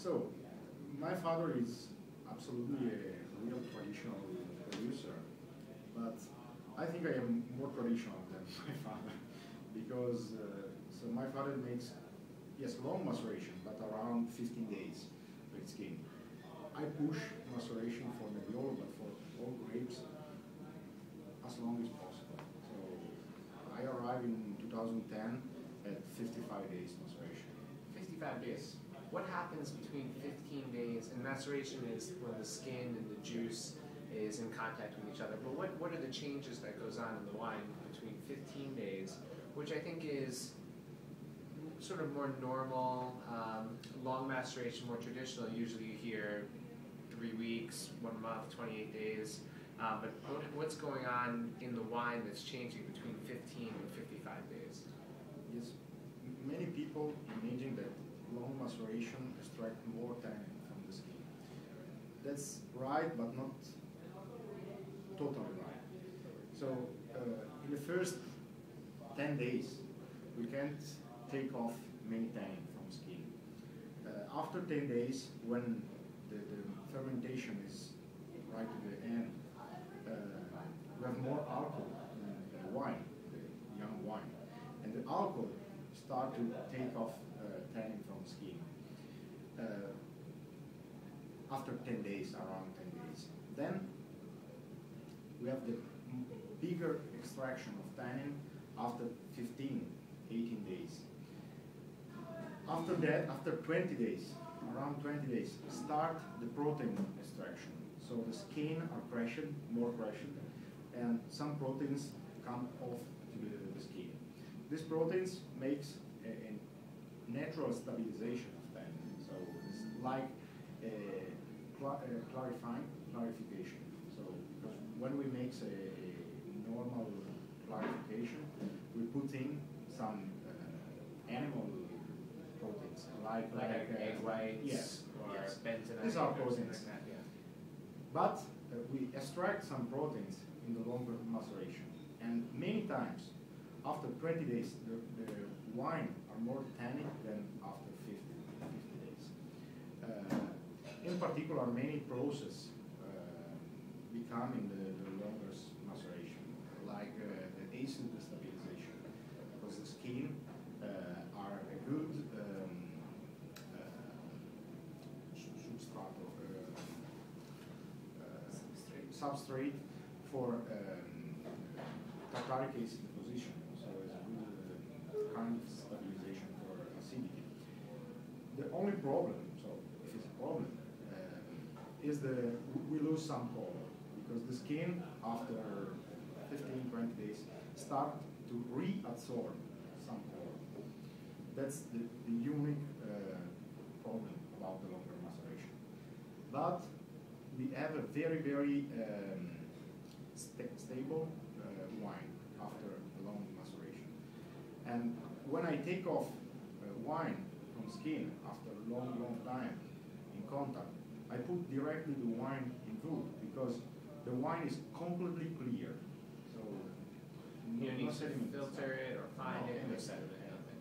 So, my father is absolutely a real traditional producer, but I think I am more traditional than my father, because so my father makes, yes, long maceration, but around 15 days with skin. I push maceration for Nebbiolo, but for all grapes, as long as possible. So I arrived in 2010 at 55 days maceration. 55 days. What happens between 15 days, and maceration is when the skin and the juice is in contact with each other, but what are the changes that goes on in the wine between 15 days, which I think is sort of more normal, long maceration, more traditional. Usually you hear 3 weeks, 1 month, 28 days, but what's going on in the wine that's changing between 15 and 55 days? Yes, many people imagine that long maceration extract more tannin from the skin. That's right, but not totally right. So in the first 10 days, we can't take off many tannin from skin. After 10 days, when the fermentation is right to the end, we have more alcohol in the wine, the young wine, and the alcohol start to take off tannin from skin. After 10 days, around 10 days. Then we have the bigger extraction of tannin after 15, 18 days. After that, after 20 days, around 20 days, start the protein extraction. So the skin are crushed, more crushed, and some proteins come off to the skin. These proteins makes a natural stabilization of tannin. So it's like clarification. So because when we make a normal clarification, we put in some animal proteins, like egg whites, yes, or yes. bentonite. These are proteins. Like that, yeah. But we extract some proteins in the longer maceration. And many times, after 20 days, the wine are more tannic than after 50 days. In particular, many processes become in the longest maceration, like the acid destabilization, because the skin are a good substrate for tartaric acid deposition, so it's a good kind of stabilization for acidity. The only problem, so if it's a problem, is we lose some color, because the skin after 15-20 days start to reabsorb some color. That's the unique problem about the longer maceration. But we have a very, very stable wine after a long maceration. And when I take off wine from skin after a long, long time in contact, I put directly the wine in food, because the wine is completely clear. So you don't need to sediment. filter it or find it, no sediment, nothing.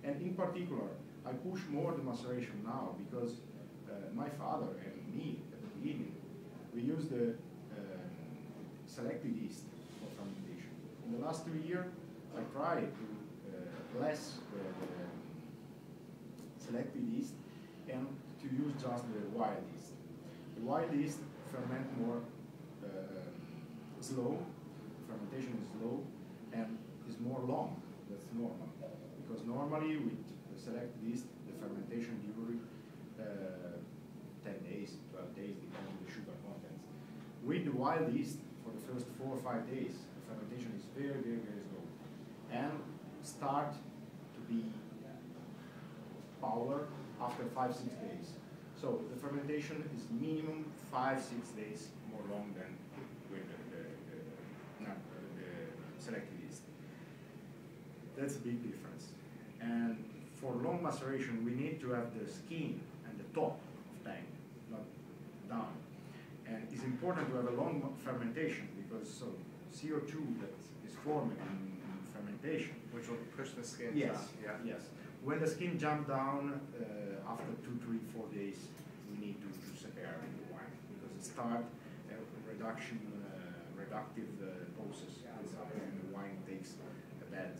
And in particular, I push more the maceration now, because my father and me at the beginning, we use the selected yeast for fermentation. In the last 2 years, I tried to less the selected yeast and to use just the wild yeast. The wild yeast ferment more slow, fermentation is slow, and is more long. That's normal, because normally with the selected yeast, the fermentation during 10 days, 12 days, depending on the sugar contents. With the wild yeast, for the first 4 or 5 days, the fermentation is very, very, very slow, and start to be power after 5-6 days. So the fermentation is minimum 5-6 days more long than with the selected yeast. That's a big difference. And for long maceration, we need to have the skin and the top of tank, not down. And it's important to have a long fermentation, because so CO2 that is formed in fermentation, which will push the skin yes, down. Yeah. Yes. When the skin jumps down after 2, 3, 4 days we need to separate the wine because it starts a reductive process, and the wine takes a bad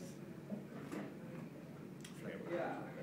flavor.